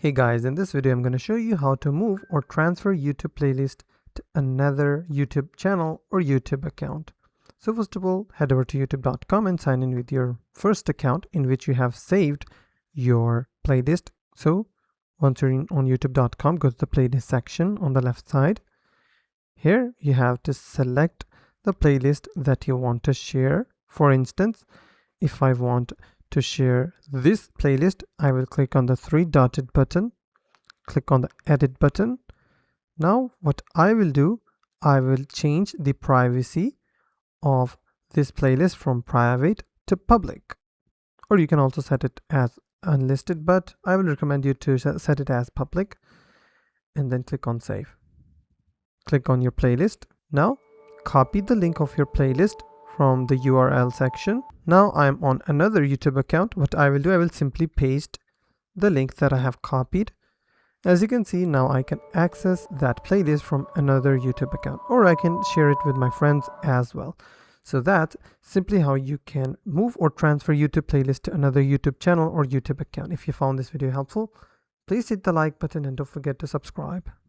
Hey guys, in this video I'm going to show you how to move or transfer YouTube playlist to another YouTube channel or YouTube account. So first of all, head over to youtube.com and sign in with your first account in which you have saved your playlist. So once you're on youtube.com, go to the playlist section on the left side. Here you have to select the playlist that you want to share. For instance, if I want to share this playlist, I will click on the three dotted button, click on the edit button. Now what I will do, I will change the privacy of this playlist from private to public, or you can also set it as unlisted, but I will recommend you to set it as public, and then click on save. Click on your playlist. Now copy the link of your playlist from the URL section. Now I'm on another YouTube account. What I will do, I will simply paste the link that I have copied. As you can see, now I can access that playlist from another YouTube account, or I can share it with my friends as well. So that's simply how you can move or transfer YouTube playlist to another YouTube channel or YouTube account. If you found this video helpful, please hit the like button and don't forget to subscribe.